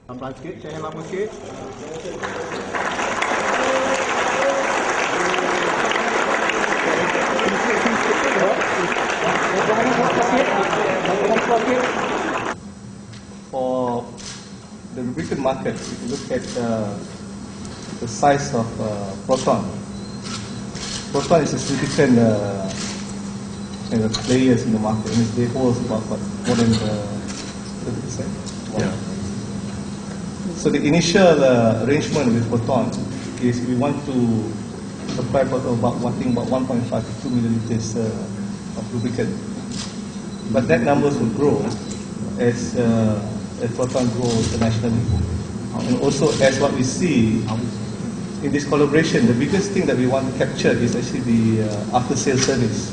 Pelan sikit, saya lama sikit. For the lubricant market, if you look at the size of Proton is a significant players in the market. I mean, they hold about more than 30%. Yeah. So the initial arrangement with Proton is we want to supply about 1.5 to 2 million liters of lubricant. But that numbers will grow as Proton grows internationally. And also as what we see in this collaboration, the biggest thing that we want to capture is actually the after-sales service.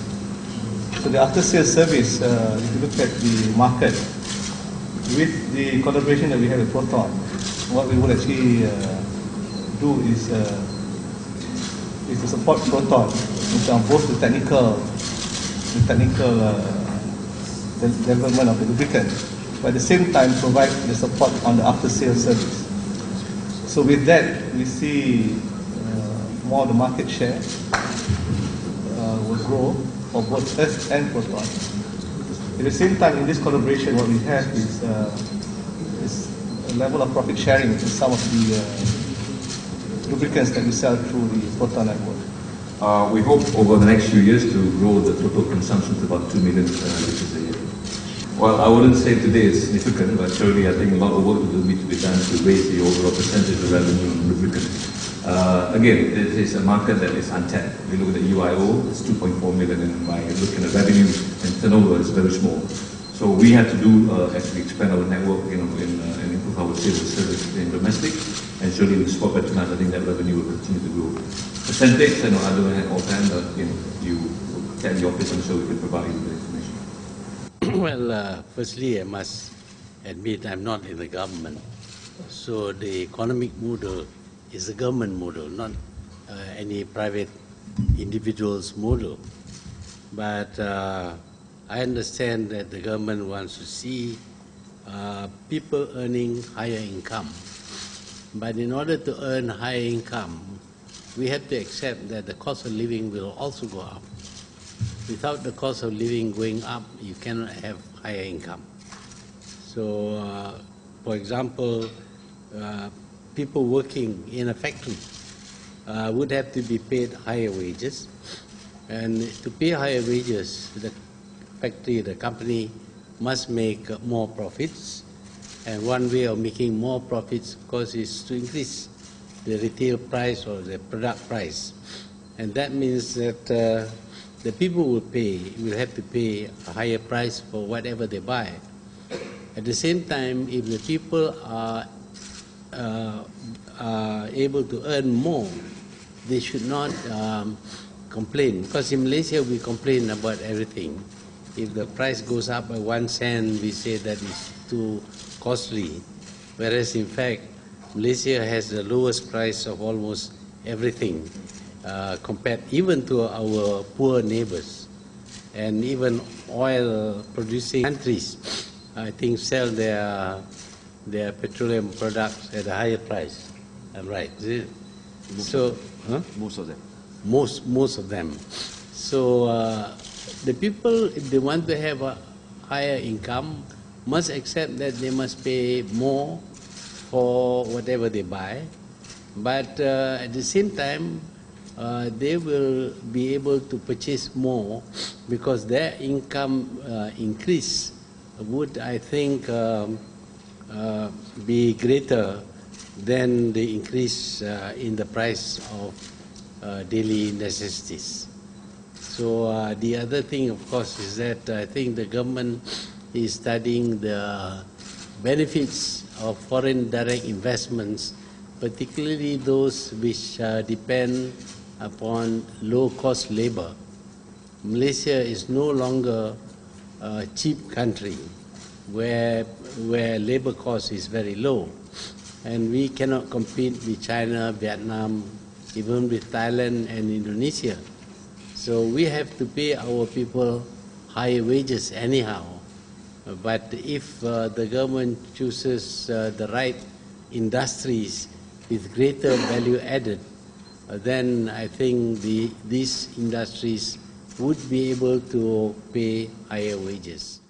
So the after-sales service, if you look at the market, with the collaboration that we have with Proton, what we will actually do is to support Proton in terms of both the technical development of the lubricant, but at the same time provide the support on the after-sales service. So with that, we see more of the market share will grow for both us and Proton. At the same time, in this collaboration, what we have is a level of profit sharing in some of the lubricants that we sell through the Proton network. We hope over the next few years to grow the total consumption to about 2 million liters a year. Well, I wouldn't say today is significant, but surely I think a lot of work will need to be done to raise the overall percentage of revenue on lubricant. Again, it is a market that is untapped. If you look at the UIO, it's 2.4 million, and by looking at revenue and turnover, it's very small. So we have to do as we expand our network, and improve our sales service in domestic, and surely with Sport Petronas, I think that revenue will continue to grow. Percentage, I don't have offhand, but you tell the office, I'm sure we can provide you the information. Well, firstly, I must admit I'm not in the government, so the economic model is a government model, not any private individual's model. But I understand that the government wants to see people earning higher income. But in order to earn higher income, we have to accept that the cost of living will also go up. Without the cost of living going up, you cannot have higher income. So, for example, people working in a factory would have to be paid higher wages. And to pay higher wages, the factory, the company must make more profits. And one way of making more profits, of course, is to increase the retail price or the product price. And that means that the people will have to pay a higher price for whatever they buy. At the same time, if the people are able to earn more, they should not complain. Because in Malaysia, we complain about everything. If the price goes up by 1 cent, we say that it's too costly. Whereas in fact, Malaysia has the lowest price of almost everything, compared even to our poor neighbors. And even oil-producing countries, I think, sell their petroleum products at a higher price. I'm right. So, Most of them. Most of them. So the people, if they want to have a higher income, must accept that they must pay more for whatever they buy. But at the same time, they will be able to purchase more because their income increase would, I think, be greater than the increase in the price of daily necessities. So the other thing, of course, is that I think the government is studying the benefits of foreign direct investments, particularly those which depend upon low-cost labor. Malaysia is no longer a cheap country where labor cost is very low. And we cannot compete with China, Vietnam, even with Thailand and Indonesia. So we have to pay our people higher wages anyhow. But if the government chooses the right industries with greater value added, then I think these industries would be able to pay higher wages.